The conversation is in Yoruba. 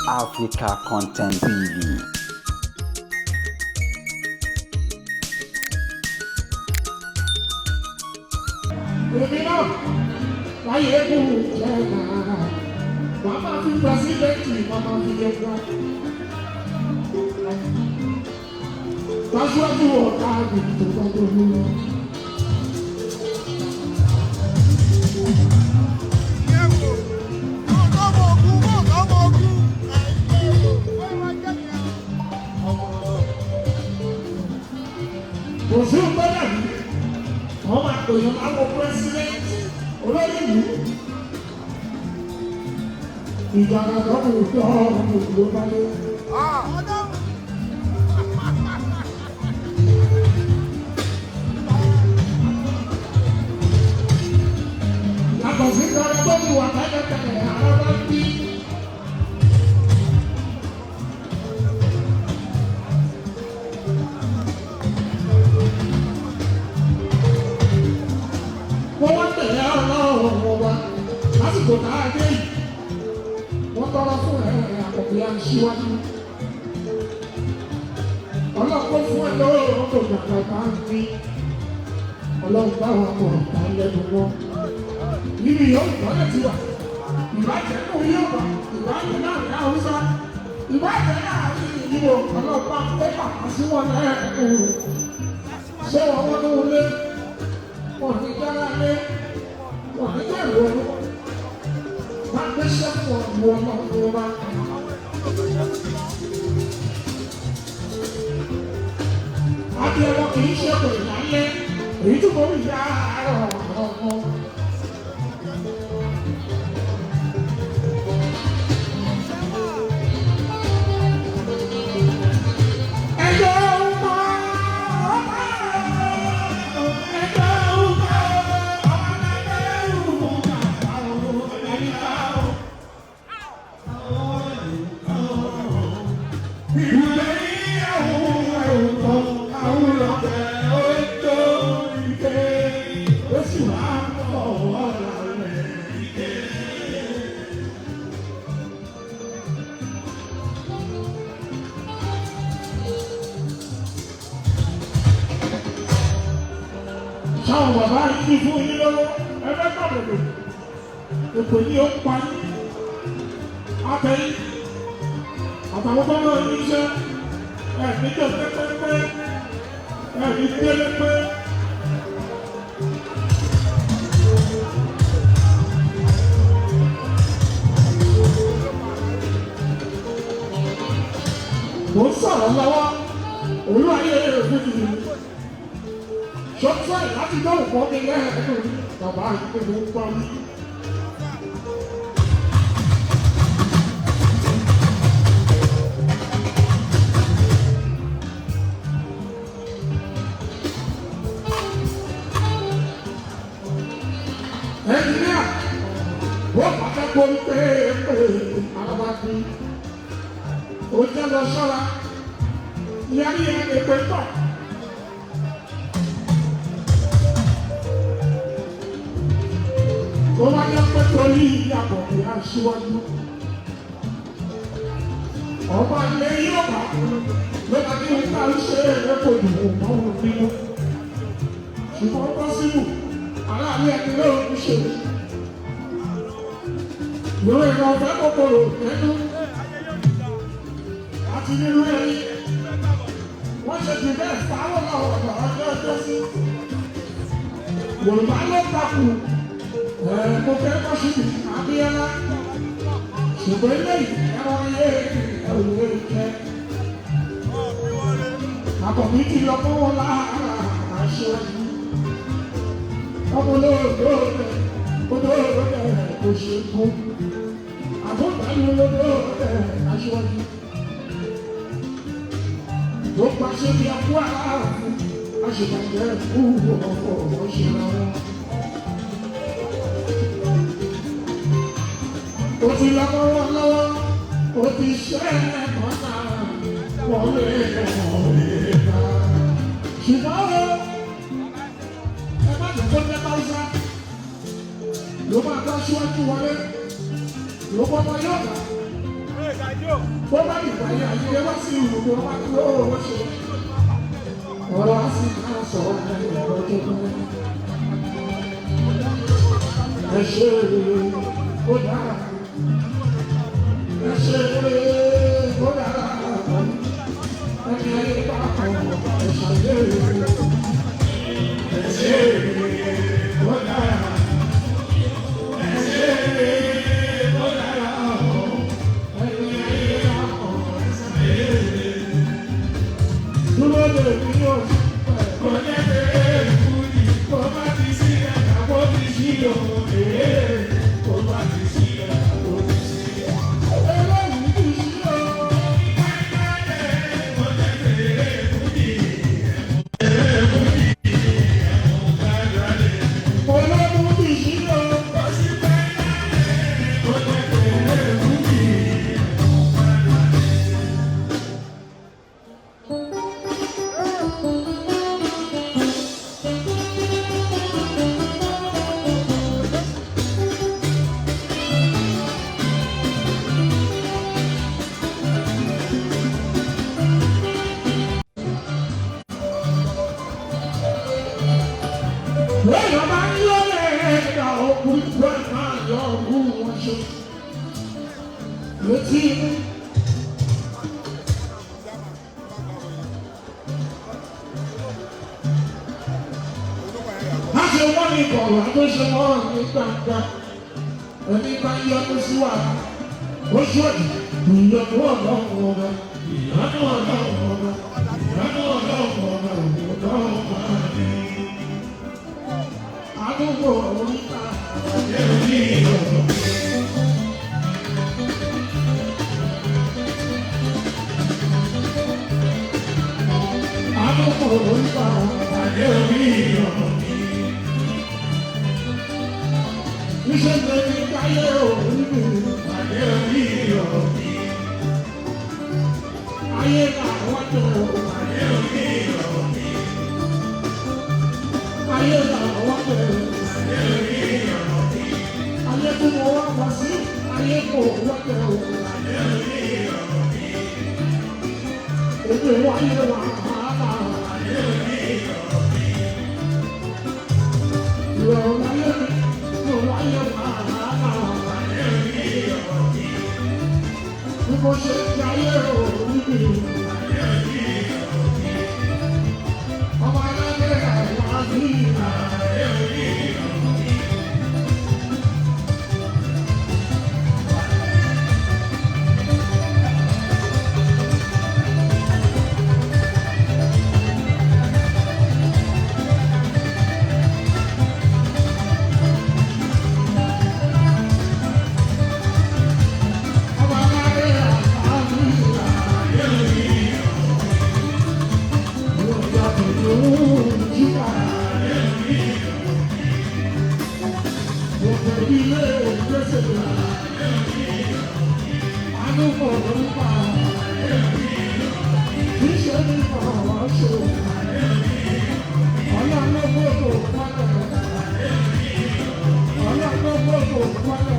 Africa Content TV. Èmi náà láyé kú jẹ́ náà, màmá fi pẹ́sidẹ́ntì màmá fi yẹ gbọ́. Lásìwájú ọ̀gá mi tó gbọ́dọ̀ mú lọ. Kò sí ọgbẹ́dà mi, wọ́n máa pè é láwọn pẹ́sidẹ́ntì olórí ìlú. Ìjà àgbàdo tó ọ̀rọ̀ ló bá lé. Yàtọ̀ sí ìjọba tó ti wà tẹ́lẹ̀tẹ́lẹ̀ àwọn bá ń bí. Wọ́n wá tẹ̀lé ọlọ́run wa lásìkò náà dé yìí. Wọ́n tọrọ fún àkọ́kọ́ yá síwájú. Ọlọ́pọ̀ fún ẹ lọ́wọ́ tó gbàgbọ́ bá ń bí. Ọlọ́run bá wọn kọ̀ ọ̀tá lẹ́nu wọn. Níbi yóò gbọ́dọ̀ ti wà. Ìbàjẹ́ náà yóò wà. Ìbàjẹ́ náà ní Haúsá. Ìbàjẹ́ náà ní ìdíwọ̀ ọlọ́pàá pépà sí wọn lẹ́ẹ̀kọ́. Ṣé wọ́n tó lé? Wọ́n ní jára lé. Wọ́n ní jára lé. Wọ́n gbé sẹ́kù ọ̀gbọ̀n ọmọ wa. Adìẹ kì í ṣe pè lálẹ́. Èyí tí mo rí yá àárọ̀ ọmọ. Sáwọn bàbá yìí fún yín lọ́wọ́ ẹgbẹ́ pàdé ètò yìí ó pa yín àtẹ̀yìn àtàwọn tó náà ní iṣẹ́ ẹ̀mí tó pẹ́pẹ́pẹ́ ẹ̀mí pẹ́lẹ́pẹ́. Mo ń sọ̀rọ̀ lọ́wọ́ olú ayé rẹ̀ fún mi. Sọ́tọ́ ẹ̀ láti dá òkú ọdún lẹ́ẹ̀ẹ́dẹ́gbẹ̀rún bàbá àyíké ló ń pa mí. Ẹnìyà wọ́n pàtẹ́ kórí pé alábàájú ó jẹ́ lọ sọ́ra ìyá ní èpè tọ̀. Tó bá yẹ pé torí ìyàbọ̀ ní aṣíwájú. Ọba ilé yóò bá ló bá ní ká ń ṣe ẹ̀kọ́ ìdìbò mọ́wọ́ nínú. Ṣùgbọ́n bá sínú aláàbí ẹni ló ń ṣe. Lórí ìlú ọ̀fẹ́ kòkòrò nínú. Àti nínú ẹni. Wọ́n ṣe jù bẹ́ẹ̀ fáwọn àwọn ọ̀dọ́ ọjọ́ ọjọ́ sí. Yorùbá ló takù. Mo fẹ́ kọ́ sí Abíọ́lá, ṣùgbọ́n eléyìí ẹ̀rọ ayé ẹ̀wùwé jẹ́. Àbọ̀mí ti lọ mọ́ wọn lára aṣáájú. Ọmọ olóògbé olóògbé kò ṣe kú. Àbọ̀mí olóògbé aṣáájú. Tó pàṣẹ bí akú aláàfin, aṣèbàjẹ́ fún ọkọ̀ ọ̀ṣẹ́ wọn. O ti lọ́wọ́ wọn lọ́wọ́, o ti ṣẹ́ ẹ̀kọ́ náà, wọ́n lè ká. Ṣùgbọ́n o, ẹ má jẹ́ kó jẹ́ Báwúsá. ló máa dá síwájú wọlé ló bọ́ ọmọ yóò bá Wọ́n bá lè wáyé ayé wá sí ìlú tó wá tó owó ṣe. Ọ̀rọ̀ á sì máa sọ̀rọ̀ ní ọjọ́ tó ń ẹ ṣe ó dára. Ẹ ṣe ó dára. Ẹni ayé bá kàn ẹ ṣàlẹ́. Ẹ ṣe ó dára. Lẹ́yìn ọba ń yọ ẹ̀ẹ́dà ọkùnrin ìgbà náà yọ ọ̀hún wọn ṣe. Létí má ṣe wọ́n ní kọ̀ọ̀rọ̀ tó ṣe wọ́n ní gbàgbà. Ẹni bá yọnu sí wa, ó ṣòdì ìyọnu ọlọ́run ọba, ìyọnu ọlọ́run ọba, ìyọnu ọlọ́run ọba, òun náà máa ní. Àdúgbò oríta ẹ̀rọ ní ìrọ̀rùn. Àdúgbò oríta ẹ̀rọ ní ìrọ̀rùn. Iṣẹ́ tẹ̀lé káyé òní ẹ̀rọ ní ìrọ̀rùn. Ayé làwọn tó ẹ̀rọ ní ìrọ̀rùn. Ayé làwọn tó ayé tó mọ wá wá sí ayé kò wọ́pẹ́ o. Èdè wáyé wà hàmà. Ìrọ̀rùn ayé mi ló wáyé wà hàmà. Bí mo ṣe ń jayé òní mi. Ọmọ aládé àwọn àbíyá. Ọlọ́run ló gbọ́dọ̀